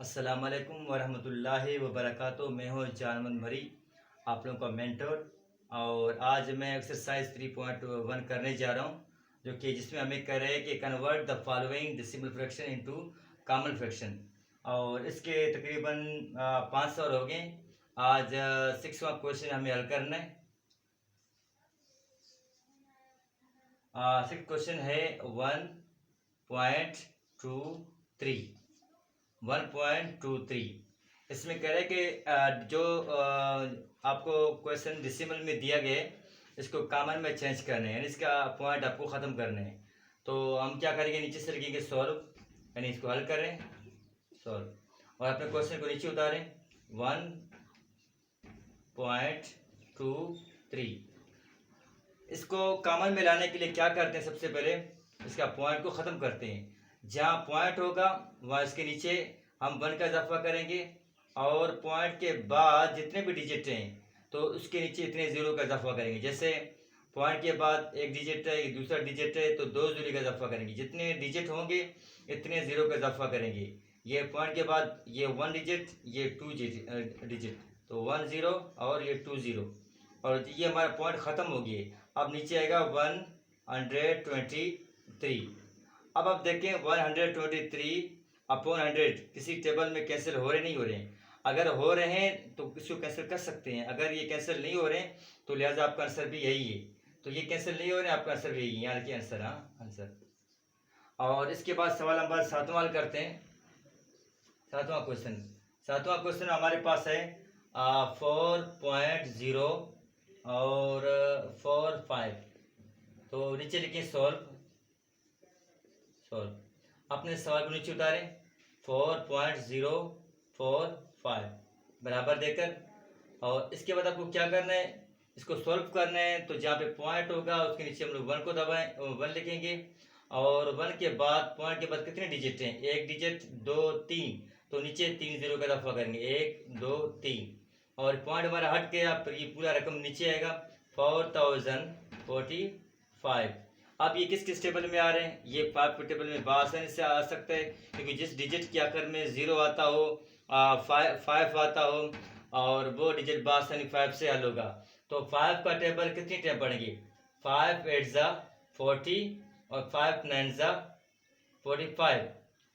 अस्सलामुअलैकुम वरहमतुल्लाहि वबरकातुहू। मैं हूँ जानमन मरी, आप लोगों का मेंटर। और आज मैं एक्सरसाइज 3.1 करने जा रहा हूँ, जो कि जिसमें हमें कह रहे हैं कि convert the following decimal fraction into common fraction. और इसके तकरीबन 500 हो गए। आज 6वां क्वेश्चन हमें हल करना है। 6 क्वेश्चन है 1.23। 1.23 इसमें कह रहे हैं कि जो आपको क्वेश्चन डेसिमल में दिया गया है, इसको कॉमन में चेंज करने हैं, यानी इसका पॉइंट आपको ख़त्म करने हैं। तो हम क्या करेंगे, नीचे से लिखेंगे सॉल्व, यानी इसको हल करें, सॉल्व, और अपने क्वेश्चन को नीचे उतारें। 1.23 इसको कॉमन में लाने के लिए क्या करते हैं, सबसे पहले इसका पॉइंट को ख़त्म करते हैं। जहाँ पॉइंट होगा वहाँ इसके नीचे हम 1 का इजाफा करेंगे, और पॉइंट के बाद जितने भी डिजिट हैं तो उसके नीचे इतने ज़ीरो का इजाफा करेंगे। जैसे पॉइंट के बाद एक डिजिट है, एक दूसरा डिजिट है, तो 2 ज़ीरो का इजाफा करेंगे। जितने डिजिट होंगे इतने ज़ीरो का इजाफा करेंगे। ये पॉइंट के बाद ये 1 डिजिट, ये 2 डिजिट, तो 1 ज़ीरो और ये 2 ज़ीरो, और ये हमारा पॉइंट ख़त्म हो गया। अब नीचे आएगा 123। अब आप देखें 123 अपॉन 100 किसी टेबल में कैंसिल हो रहे नहीं हो रहे हैं। अगर हो रहे हैं तो किसी को कैंसिल कर सकते हैं, अगर ये कैंसिल नहीं हो रहे हैं तो लिहाजा आपका आंसर भी यही है। तो ये कैंसिल नहीं हो रहे हैं, आपका आंसर भी यही है, यहाँ लिखिए आंसर, हाँ आंसर। और इसके बाद सवाल नंबर 7वां करते हैं। 7वां क्वेश्चन हमारे पास है 4.0 और 4.5। तो नीचे लिखें सॉल्व, अपने सवाल को नीचे उतारें। 4.045 बराबर देकर, और इसके बाद आपको क्या करना है, इसको सॉल्व करना है। तो जहाँ पे पॉइंट होगा उसके नीचे हम लोग 1 को दबाएं, 1 लिखेंगे, और 1 के बाद पॉइंट के बाद कितने डिजिट हैं, एक डिजिट, 2, 3, तो नीचे 3 ज़ीरो का इजाफा करेंगे, 1, 2, 3, और पॉइंट हमारा हट गया, फिर ये पूरा रकम नीचे आएगा 4045। अब ये किस किस टेबल में आ रहे हैं, ये 5 के टेबल में आसानी से आ सकता है, क्योंकि जिस डिजिट के आखिर में 0 आता हो, 5 आता हो, और वो डिजिट आसानी 5 से हल होगा। तो 5 का टेबल कितनी टेब बढ़ेगी, 5 8 ज़ा 40 और 5 9 ज़ा 45।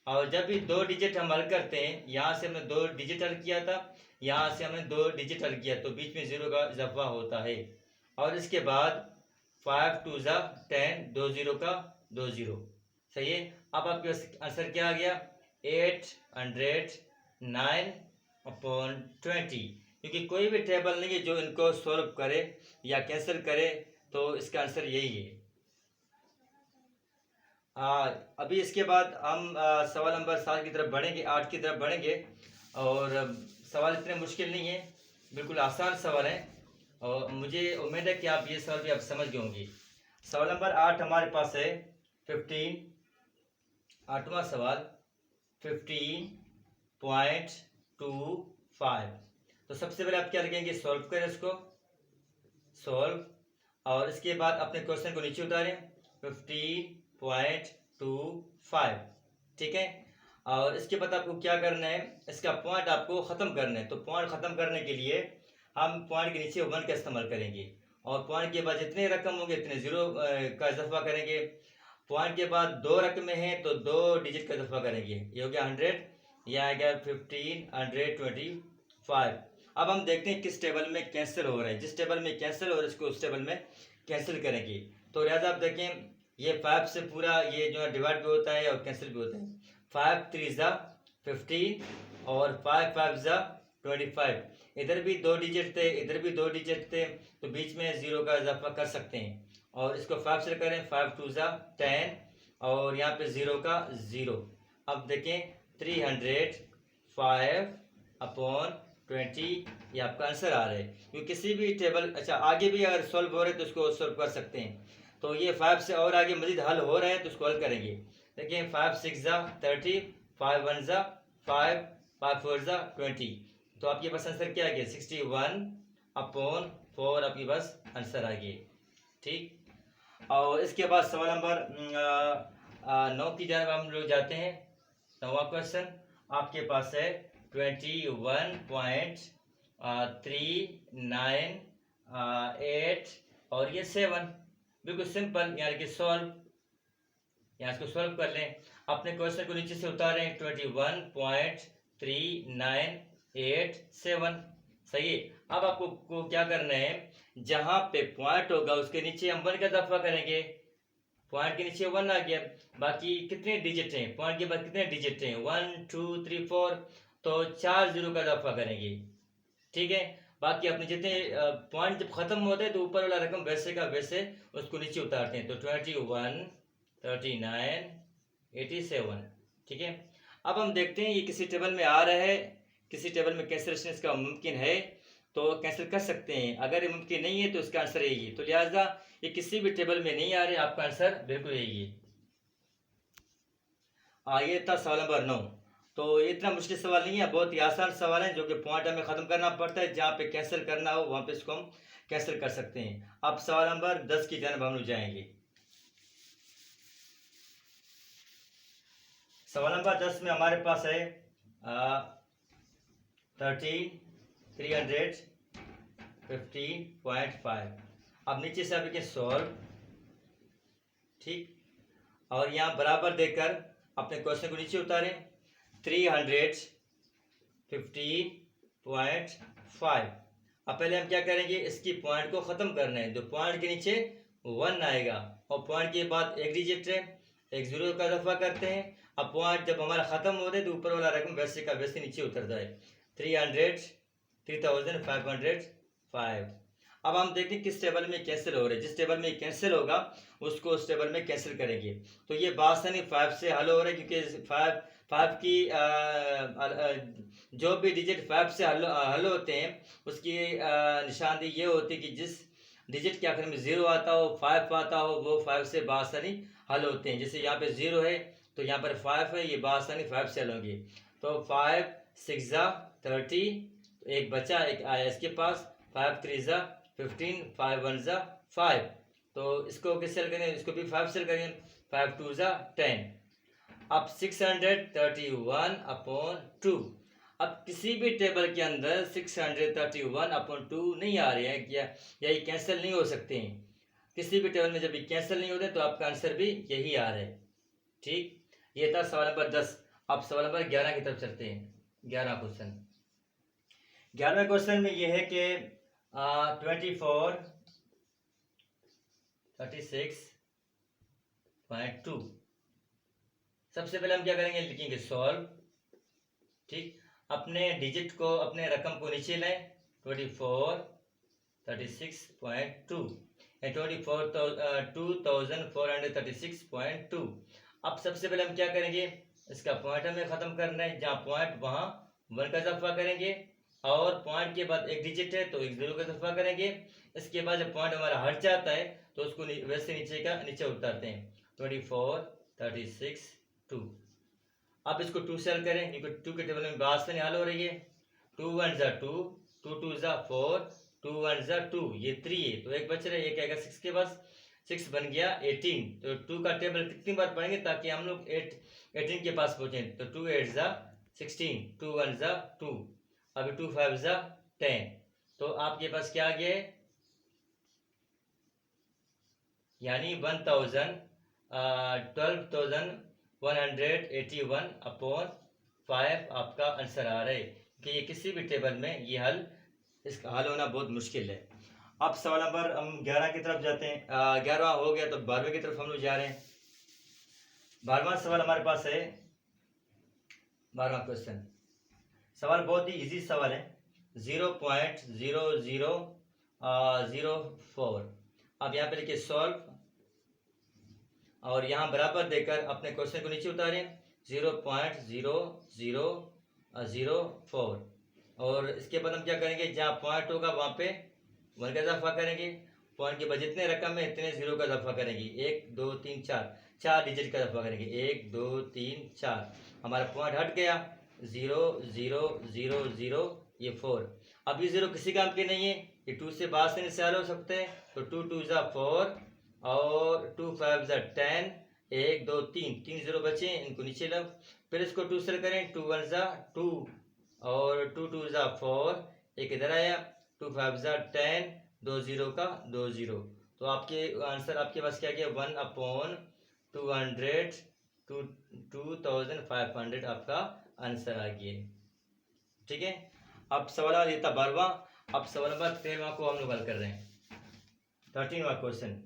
और जब भी 2 डिजिट हम हल करते हैं, यहाँ से हमने 2 डिजिट हल किया था, यहाँ से हमने 2 डिजिट हल किया, तो बीच में 0 का इजाफा होता है। और इसके बाद 5 2 ज़ा 10, 2 ज़ीरो का 2 ज़ीरो, सही है। अब आपके आंसर क्या आ गया, 809/20, क्योंकि कोई भी टेबल नहीं है जो इनको सॉल्व करे या कैंसिल करे, तो इसका आंसर यही है। अभी इसके बाद हम सवाल नंबर 7 की तरफ बढ़ेंगे, 8 की तरफ बढ़ेंगे। और सवाल इतने मुश्किल नहीं है, बिल्कुल आसान सवाल है, और मुझे उम्मीद है कि आप ये सवाल भी आप समझ गए होंगे। सवाल नंबर 8 हमारे पास है 15। 8वां सवाल 15.25। तो सबसे पहले आप क्या लिखेंगे, सॉल्व करें इसको, सॉल्व, और इसके बाद अपने क्वेश्चन को नीचे उतारें, 15.25, ठीक है। और इसके बाद आपको क्या करना है, इसका पॉइंट आपको ख़त्म करना है। तो पॉइंट ख़त्म करने के लिए हम पॉइंट के नीचे 1 का इस्तेमाल करेंगे, और पॉइंट के बाद जितने रकम होंगे इतने 0 का इजाफा करेंगे। पॉइंट के बाद 2 रकमें हैं तो 2 डिजिट का इजाफा करेंगे, ये हो गया 100, यह आ गया 1525। अब हम देखते हैं किस टेबल में कैंसिल हो रहा है, जिस टेबल में कैंसिल हो रहा है इसको उस टेबल में कैंसिल करेंगे। तो लिहाजा आप देखें, ये 5 से पूरा ये जो है डिवाइड भी होता है और कैंसिल भी होता है। 5 3 ज़ा 15 और 5 5 ज़ा 25। इधर भी 2 डिजिट थे, इधर भी 2 डिजिट थे, तो बीच में 0 का इजाफा कर सकते हैं। और इसको 5 से करें, 5 2 ज़ा 10, और यहाँ पे 0 का 0। अब देखें 305/20, ये आपका आंसर आ रहा है। क्योंकि किसी भी टेबल, अच्छा आगे भी अगर सॉल्व हो रहे हैं तो इसको सॉल्व कर सकते हैं। तो ये 5 से और आगे मजीद हल हो रहे हैं तो इसको हल करेंगे। देखिए 5 6 ज़ा 30, 5 1 ज़ा 5, 5 4 ज़ा 20, तो आपके पास आंसर क्या आ गया, 61/4 आपके पास आंसर आ गया, ठीक। और इसके बाद सवाल नंबर 9 की जानब हम लोग जाते हैं। 9वां क्वेश्चन आपके पास है 21.398 और ये 7। बिल्कुल सिंपल, यानी कि सॉल्व। यहाँ इसको सॉल्व कर लें। अपने क्वेश्चन को नीचे से उतारें, 21.3987। सही है। अब आपको क्या करना है, जहां पे पॉइंट होगा उसके नीचे हम 1 का इजाफा करेंगे। पॉइंट के नीचे 1 आ गया। बाकी कितने डिजिट हैं, पॉइंट के बाद कितने डिजिट हैं, 1 2 3 4, तो 4 जीरो का इजाफा करेंगे। ठीक है। बाकी अपने जितने पॉइंट जब खत्म होते हैं तो ऊपर वाला रकम वैसे का वैसे उसको नीचे उतारते हैं। तो 21.3987। ठीक है। अब हम देखते हैं ये किसी टेबल में आ रहा है, किसी टेबल में कैंसिलेशन इसका मुमकिन है तो कैंसिल कर सकते हैं। अगर ये मुमकिन नहीं है तो इसका आंसर यही है। तो लिहाजा ये किसी भी टेबल में नहीं आ रहे, आपका आंसर बिल्कुल यही है। ये था सवाल नंबर 9। तो ये इतना मुश्किल सवाल नहीं है, बहुत ही आसान सवाल है, जो कि पॉइंट हमें खत्म करना पड़ता है। जहाँ पे कैंसिल करना हो वहाँ पे इसको हम कैंसिल कर सकते हैं। अब सवाल नंबर 10 की जानब हम लोग जाएंगे। सवाल नंबर 10 में हमारे पास है 315.5। अब नीचे से आप सॉल्व। ठीक। और यहाँ बराबर देकर अपने क्वेश्चन को नीचे उतारें। 315.5। अब पहले हम क्या करेंगे, इसकी पॉइंट को ख़त्म करना है। तो पॉइंट के नीचे 1 आएगा और पॉइंट के बाद एक डिजिट है, एक जीरो का इजाफा करते हैं। अब पॉइंट जब हमारा ख़त्म होता है तो ऊपर वाला रकम वैसे का वैसे नीचे उतर जाए। 3505। अब हम देखते हैं किस टेबल में कैंसिल हो रहा है। जिस टेबल में कैंसिल होगा उसको उस टेबल में कैंसिल करेंगे। तो ये बासानी 5 से हल हो रहा है, क्योंकि 5 की जो भी डिजिट 5 से हल होते हैं उसकी निशानदेही ये होती है कि जिस डिजिट के आखिर में 0 आता हो, 5 आता हो, वो 5 से बासानी हल होते हैं। जैसे यहाँ पे 0 है तो यहाँ पर 5 है, ये बासानी 5 से हल होंगे। तो 5 6 30, एक बचा, एक आया इसके पास, 5 3 15, 5 1 5। तो इसको किससे हल करें, इसको भी 5 से हल करें। 5 2 10। अब 631/2। अब किसी भी टेबल के अंदर 631/2 नहीं आ रहे हैं, या ये कैंसिल नहीं हो सकते हैं। किसी भी टेबल में जब ये कैंसिल नहीं होते तो आपका आंसर भी यही आ रहा है। ठीक। ये था सवाल नंबर 10। अब सवाल नंबर 11 की तरफ चलते हैं। 11 क्वेश्चन। 11वें क्वेश्चन में ये है कि 36.2। सबसे पहले हम क्या करेंगे, लिखेंगे सॉल्व। ठीक। अपने डिजिट को, अपने रकम को नीचे लें। 36.2 2436.2। अब सबसे पहले हम क्या करेंगे, इसका पॉइंट हमें ख़त्म करना है। जहाँ पॉइंट वहाँ 1 का इजाफा करेंगे और पॉइंट के बाद एक डिजिट है तो एक 0 का इजाफा करेंगे। इसके बाद जब पॉइंट हमारा हट जाता है तो उसको वैसे नीचे का नीचे उतारते हैं। 2436.2। अब इसको 2 से हल करें, क्योंकि 2 के टेबल में बास नहीं हल हो रही है। 2 1 2, 2 2 4, 2 1 2, ये 3 है तो एक बच रहा है, एक आएगा 6 के पास, 6 बन गया 18। तो 2 का टेबल कितनी बार पढ़ेंगे ताकि हम लोग 18 के पास पहुंचे। तो 2 8 16, 2 1 2, अभी 2 5 10। तो आपके पास क्या आ गया है, यानी 12,181/5 आपका आंसर आ रहा है। कि ये किसी भी टेबल में ये हल, इसका हल होना बहुत मुश्किल है। अब सवाल नंबर हम 11 की तरफ जाते हैं। 11वां हो गया तो 12वें की तरफ हम लोग जा रहे हैं। 12वां सवाल हमारे पास है। 12वां क्वेश्चन सवाल बहुत ही इजी सवाल है। 0.0004। अब यहाँ पे लिखिए सॉल्व और यहाँ बराबर देकर अपने क्वेश्चन को नीचे उतारें। 0.0004 और इसके बाद हम क्या करेंगे, जहाँ पॉइंट होगा वहाँ पे 1 का इजाफा करेंगे। पॉइंट के बाद जितने रकम है इतने 0 का इजाफा करेंगे। 1 2 3 4 डिजिट का इजाफा करेंगे। 1 2 3 4, हमारा पॉइंट हट गया। 0 0 0 0, ये 4। अब ये 0 किसी काम के नहीं है, ये 2 से बाहर से हल हो सकते हैं। तो 2 2 4 और 2 5 10, 1 2 3 3 जीरो बचे, इनको नीचे लो। फिर इसको 2 से करें, 2 1 ज़ा 2 और 2 2 ज़ा 4, एक इधर आया, 2 5 ज़ा 10, 2 जीरो का 2 जीरो। तो आपके आंसर आपके पास क्या गया, 1/200 2500 आपका आंसर आ गया। ठीक है, अब सवाल ये था 12वां। अब सवाल नंबर 13वां को हम लोग हल कर रहे हैं। 13वां क्वेश्चन,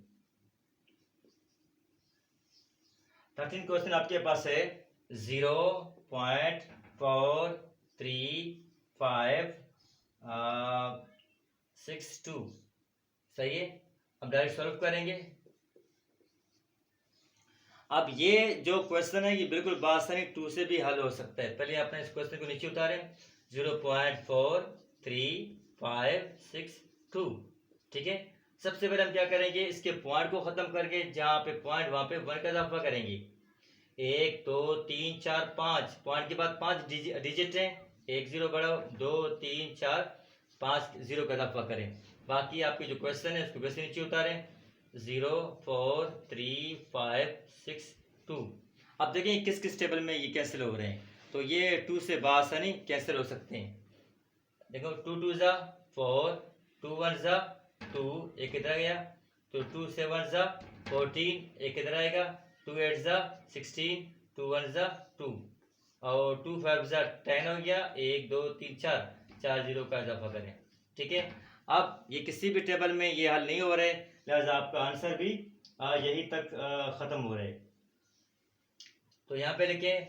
13 क्वेश्चन आपके पास है 0.43562। सही है, अब डायरेक्ट सॉल्व करेंगे। अब ये जो क्वेश्चन है ये बिल्कुल बासानी 2 से भी हल हो सकता है। पहले आपने इस क्वेश्चन को नीचे उतारे, 0.43562। ठीक है, सबसे पहले हम क्या करेंगे, इसके पॉइंट को खत्म करके जहां पे पॉइंट वहां पे 1 का इजाफा करेंगे। 1 2 3 4 5, पॉइंट के बाद 5 डिजिट हैं, 1 जीरो बढ़ाओ, 2 3 4 5 जीरो का इजाफा करें। बाकी आपके जो क्वेश्चन है उसको वैसे नीचे उतारें, 0.43562। अब देखिए किस किस टेबल में ये कैंसिल हो रहे हैं, तो ये 2 से बासानी कैंसिल हो सकते हैं। देखो 2 2 ज़ा 4, 2 1 ज़ा 2, एक इधर आ गया, तो 2 7 ज़ा 14, एक इधर आएगा, 2 8 ज़ा 16, 2 1 ज़ा 2 और 2 5 ज़ा 10 हो गया, 1 2 3 4 4 जीरो का इजाफा करें। ठीक है, अब ये किसी भी टेबल में ये हल नहीं हो रहे, लिहाजा आपका आंसर भी यही तक ख़त्म हो रहे। तो यहाँ पे लिखें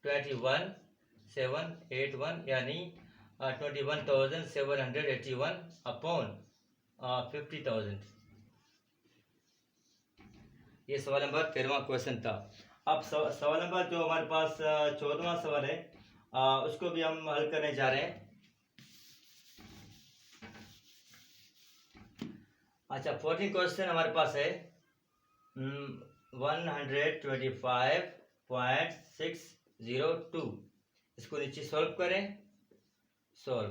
21781 यानी 21,781 अपॉन 50,000। ये सवाल नंबर 13वां क्वेश्चन था। अब सवाल नंबर जो हमारे पास 14वां सवाल है उसको भी हम हल करने जा रहे हैं। अच्छा, 14 क्वेश्चन हमारे पास है 125.602। इसको नीचे सॉल्व करें, सॉल्व।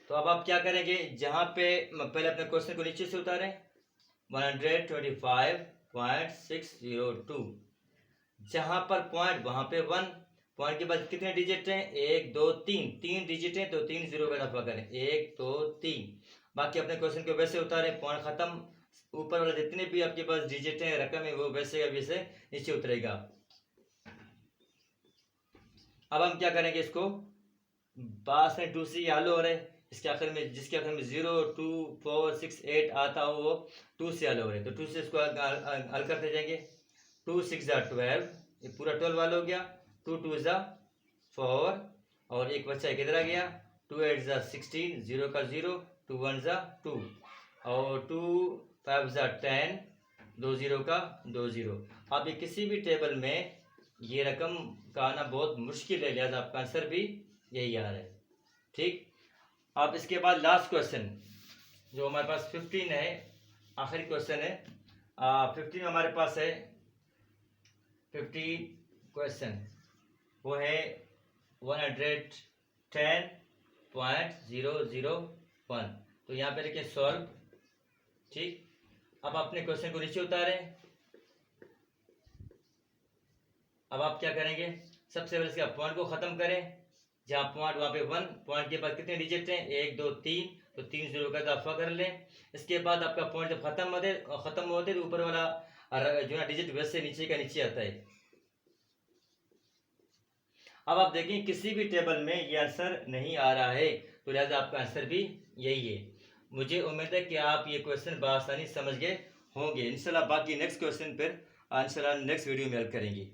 तो अब आप क्या करेंगे, जहां पे पहले अपने क्वेश्चन को नीचे से उतारें, 125.602, जहां पर पॉइंट वहां पे 1, पॉइंट के बाद कितने डिजिट हैं, 1 2 3, 3 डिजिट हैं, तो 3 जीरो का इजाफा करें, 1 2 3। बाकी अपने क्वेश्चन को वैसे उतारें, पॉइंट खत्म, ऊपर वाले जितने भी आपके पास डिजिट हैं, रकम है, वो वैसे का वैसे नीचे उतरेगा। अब हम क्या करेंगे, इसको 2 से हल हो रहे हैं, इसके आखिर में जिसके आखिर में 0 2 4 6 8 आता हो वो 2 से हल हो रहे हैं, तो 2 से इसको हल करते जाएंगे। 2 6 ज़ा 12, ये पूरा 12 वाला हो गया, 2 2 ज़ा 4 और एक बच्चा एक इधर आ गया, 2 8 ज़ा 16, 0 का 0, 2 1 ज़ा 2 और 2 5 ज़ा 10, 2 जीरो का 2 जीरो। अब ये किसी भी टेबल में ये रकम का आना बहुत मुश्किल है, लिहाजा आपका आंसर भी यही आ रहा है। ठीक, अब इसके बाद लास्ट क्वेश्चन जो हमारे पास 15 है, आखिरी क्वेश्चन है। 15 में हमारे पास है 50 क्वेश्चन, वो है 110.001। तो यहाँ पे लिखे सॉल्व। ठीक, अब अपने क्वेश्चन को नीचे उतारें। अब आप क्या करेंगे, सबसे पहले इसका पॉइंट को खत्म करें, जहाँ पॉइंट वहाँ पे 1, पॉइंट के बाद कितने डिजिट हैं, 1 2 3, तो 3 जीरो का इजाफा कर लें। इसके बाद आपका पॉइंट जब खत्म होते तो ऊपर वाला जो है डिजिट वैसे नीचे का नीचे आता है। अब आप देखें किसी भी टेबल में ये आंसर नहीं आ रहा है, तो लिहाजा आपका आंसर भी यही है। मुझे उम्मीद है कि आप ये क्वेश्चन बआसानी समझ गए होंगे। इंशाल्लाह बाकी नेक्स्ट क्वेश्चन पर इंशाल्लाह नेक्स्ट वीडियो में हल करेंगे।